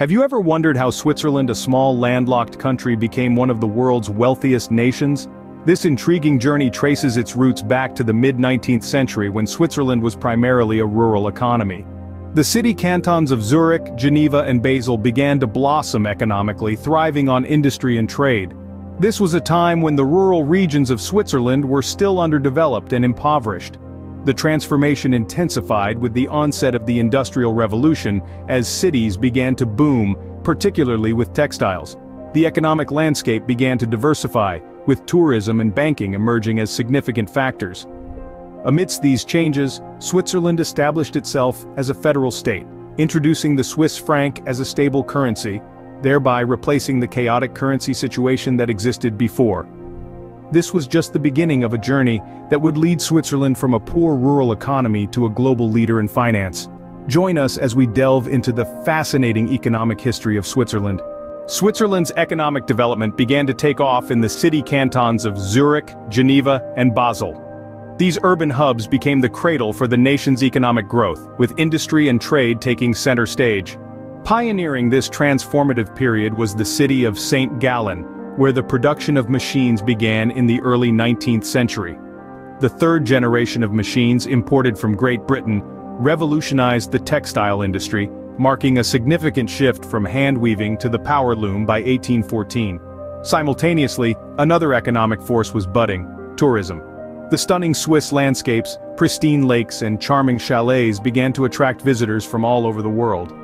Have you ever wondered how Switzerland, a small landlocked country, became one of the world's wealthiest nations? This intriguing journey traces its roots back to the mid-19th century when Switzerland was primarily a rural economy. The city cantons of Zurich, Geneva and Basel began to blossom economically, thriving on industry and trade. This was a time when the rural regions of Switzerland were still underdeveloped and impoverished. The transformation intensified with the onset of the Industrial Revolution as cities began to boom, particularly with textiles. The economic landscape began to diversify, with tourism and banking emerging as significant factors. Amidst these changes, Switzerland established itself as a federal state, introducing the Swiss franc as a stable currency, thereby replacing the chaotic currency situation that existed before. This was just the beginning of a journey that would lead Switzerland from a poor rural economy to a global leader in finance. Join us as we delve into the fascinating economic history of Switzerland. Switzerland's economic development began to take off in the city cantons of Zurich, Geneva, and Basel. These urban hubs became the cradle for the nation's economic growth, with industry and trade taking center stage. Pioneering this transformative period was the city of St. Gallen, where the production of machines began in the early 19th century. The third generation of machines imported from Great Britain revolutionized the textile industry, marking a significant shift from hand-weaving to the power loom by 1814. Simultaneously, another economic force was budding: tourism. The stunning Swiss landscapes, pristine lakes and charming chalets began to attract visitors from all over the world.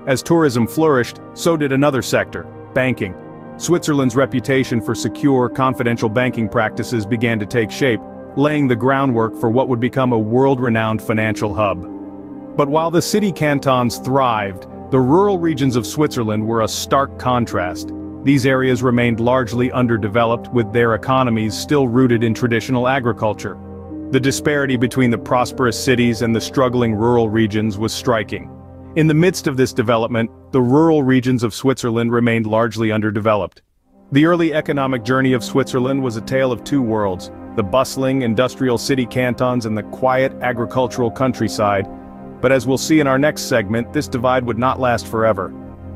As tourism flourished, so did another sector: banking. Switzerland's reputation for secure, confidential banking practices began to take shape, laying the groundwork for what would become a world-renowned financial hub. But while the city cantons thrived, the rural regions of Switzerland were a stark contrast. These areas remained largely underdeveloped, with their economies still rooted in traditional agriculture. The disparity between the prosperous cities and the struggling rural regions was striking. In the midst of this development, the rural regions of Switzerland remained largely underdeveloped. The early economic journey of Switzerland was a tale of two worlds: the bustling industrial city cantons and the quiet agricultural countryside. But as we'll see in our next segment, this divide would not last forever.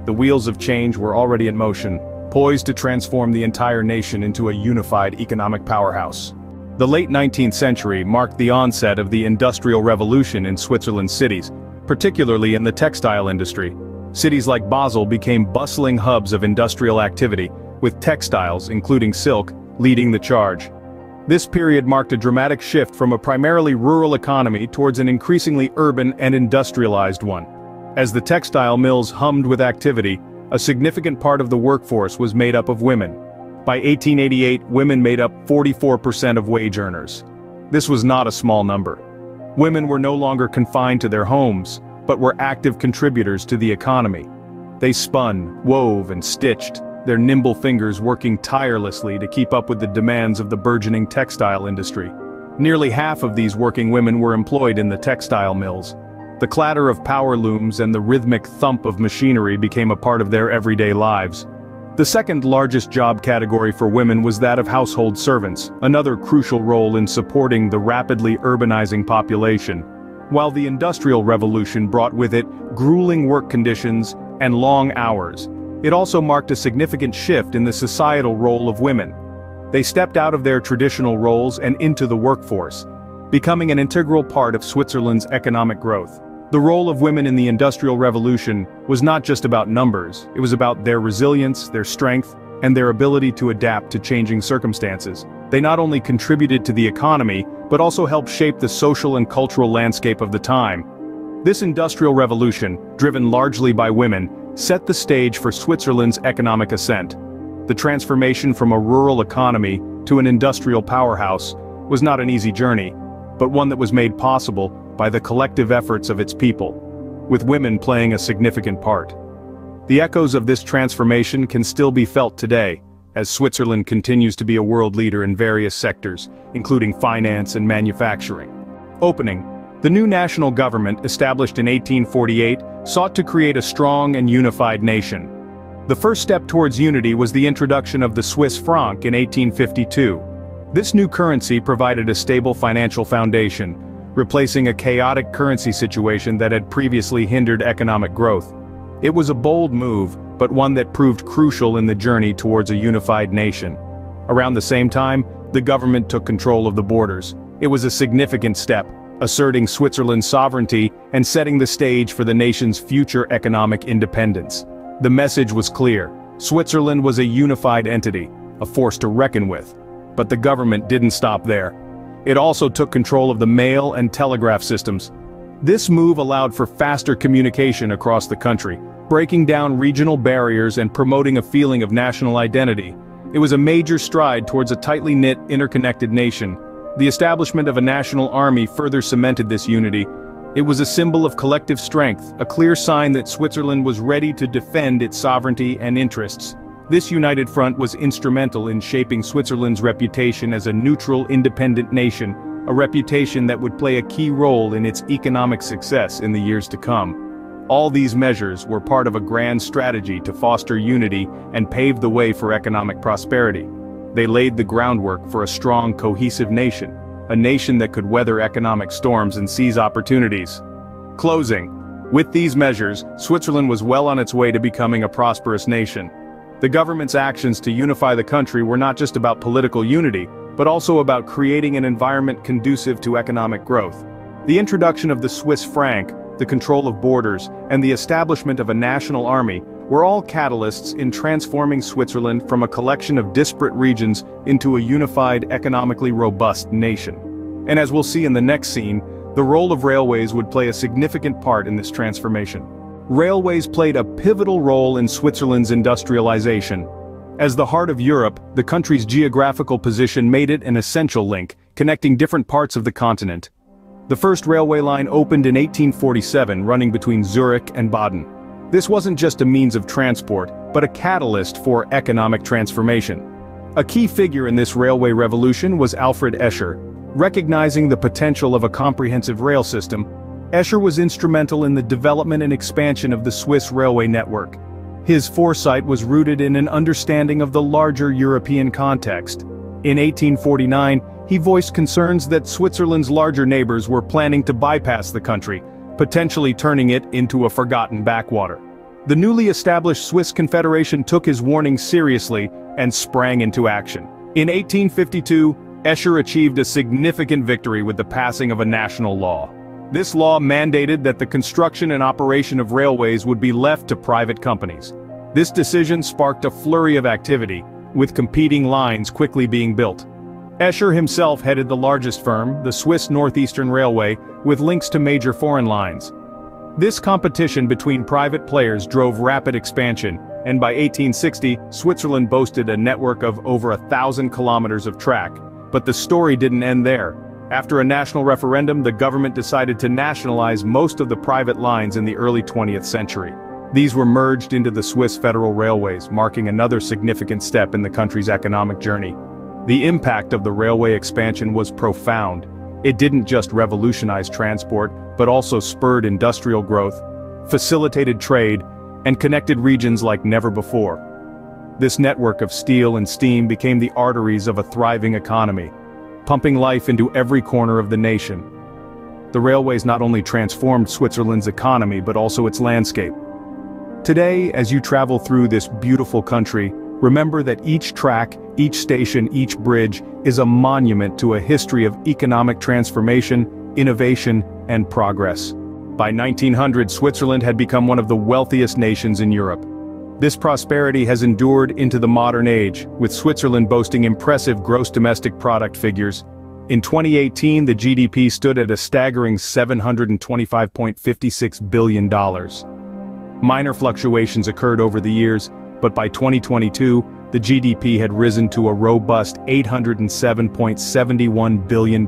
The wheels of change were already in motion, poised to transform the entire nation into a unified economic powerhouse. The late 19th century marked the onset of the Industrial Revolution in Switzerland's cities, particularly in the textile industry. Cities like Basel became bustling hubs of industrial activity, with textiles, including silk, leading the charge. This period marked a dramatic shift from a primarily rural economy towards an increasingly urban and industrialized one. As the textile mills hummed with activity, a significant part of the workforce was made up of women. By 1888, women made up 44% of wage earners. This was not a small number. Women were no longer confined to their homes, but were active contributors to the economy. They spun, wove, and stitched, their nimble fingers working tirelessly to keep up with the demands of the burgeoning textile industry. Nearly half of these working women were employed in the textile mills. The clatter of power looms and the rhythmic thump of machinery became a part of their everyday lives. The second largest job category for women was that of household servants, another crucial role in supporting the rapidly urbanizing population. While the Industrial Revolution brought with it grueling work conditions and long hours, it also marked a significant shift in the societal role of women. They stepped out of their traditional roles and into the workforce, becoming an integral part of Switzerland's economic growth. The role of women in the Industrial Revolution was not just about numbers, it was about their resilience, their strength, and their ability to adapt to changing circumstances. They not only contributed to the economy, but also helped shape the social and cultural landscape of the time. This Industrial Revolution, driven largely by women, set the stage for Switzerland's economic ascent. The transformation from a rural economy to an industrial powerhouse was not an easy journey, but one that was made possible by the collective efforts of its people, with women playing a significant part. The echoes of this transformation can still be felt today, as Switzerland continues to be a world leader in various sectors, including finance and manufacturing. Opening. The new national government, established in 1848, sought to create a strong and unified nation. The first step towards unity was the introduction of the Swiss franc in 1852. This new currency provided a stable financial foundation, replacing a chaotic currency situation that had previously hindered economic growth. It was a bold move, but one that proved crucial in the journey towards a unified nation. Around the same time, the government took control of the borders. It was a significant step, asserting Switzerland's sovereignty and setting the stage for the nation's future economic independence. The message was clear: Switzerland was a unified entity, a force to reckon with. But the government didn't stop there. It also took control of the mail and telegraph systems. This move allowed for faster communication across the country, breaking down regional barriers and promoting a feeling of national identity. It was a major stride towards a tightly knit, interconnected nation. The establishment of a national army further cemented this unity. It was a symbol of collective strength, a clear sign that Switzerland was ready to defend its sovereignty and interests. This united front was instrumental in shaping Switzerland's reputation as a neutral, independent nation, a reputation that would play a key role in its economic success in the years to come. All these measures were part of a grand strategy to foster unity and pave the way for economic prosperity. They laid the groundwork for a strong, cohesive nation, a nation that could weather economic storms and seize opportunities. Closing. With these measures, Switzerland was well on its way to becoming a prosperous nation. The government's actions to unify the country were not just about political unity, but also about creating an environment conducive to economic growth. The introduction of the Swiss franc, the control of borders, and the establishment of a national army were all catalysts in transforming Switzerland from a collection of disparate regions into a unified, economically robust nation. And as we'll see in the next scene, the role of railways would play a significant part in this transformation. Railways played a pivotal role in Switzerland's industrialization. As the heart of Europe, the country's geographical position made it an essential link, connecting different parts of the continent. The first railway line opened in 1847, running between Zurich and Baden. This wasn't just a means of transport, but a catalyst for economic transformation. A key figure in this railway revolution was Alfred Escher. Recognizing the potential of a comprehensive rail system, Escher was instrumental in the development and expansion of the Swiss railway network. His foresight was rooted in an understanding of the larger European context. In 1849, he voiced concerns that Switzerland's larger neighbors were planning to bypass the country, potentially turning it into a forgotten backwater. The newly established Swiss Confederation took his warnings seriously and sprang into action. In 1852, Escher achieved a significant victory with the passing of a national law. This law mandated that the construction and operation of railways would be left to private companies. This decision sparked a flurry of activity, with competing lines quickly being built. Escher himself headed the largest firm, the Swiss Northeastern Railway, with links to major foreign lines. This competition between private players drove rapid expansion, and by 1860, Switzerland boasted a network of over 1,000 kilometers of track. But the story didn't end there. After a national referendum, the government decided to nationalize most of the private lines in the early 20th century. These were merged into the Swiss Federal Railways, marking another significant step in the country's economic journey. The impact of the railway expansion was profound. It didn't just revolutionize transport, but also spurred industrial growth, facilitated trade, and connected regions like never before. This network of steel and steam became the arteries of a thriving economy, pumping life into every corner of the nation. The railways not only transformed Switzerland's economy but also its landscape. Today, as you travel through this beautiful country, remember that each track, each station, each bridge is a monument to a history of economic transformation, innovation, and progress. By 1900, Switzerland had become one of the wealthiest nations in Europe. This prosperity has endured into the modern age, with Switzerland boasting impressive gross domestic product figures. In 2018, the GDP stood at a staggering $725.56 billion. Minor fluctuations occurred over the years, but by 2022, the GDP had risen to a robust $807.71 billion.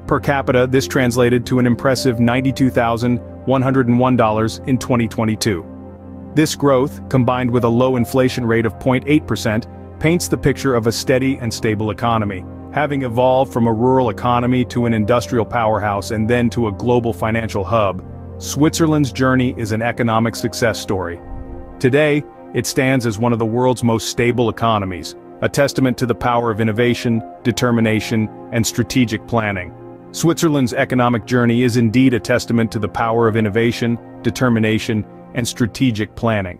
Per capita, this translated to an impressive $92,101 in 2022. This growth, combined with a low inflation rate of 0.8%, paints the picture of a steady and stable economy. Having evolved from a rural economy to an industrial powerhouse and then to a global financial hub, Switzerland's journey is an economic success story. Today, it stands as one of the world's most stable economies, a testament to the power of innovation, determination, and strategic planning. Switzerland's economic journey is indeed a testament to the power of innovation, determination, and strategic planning.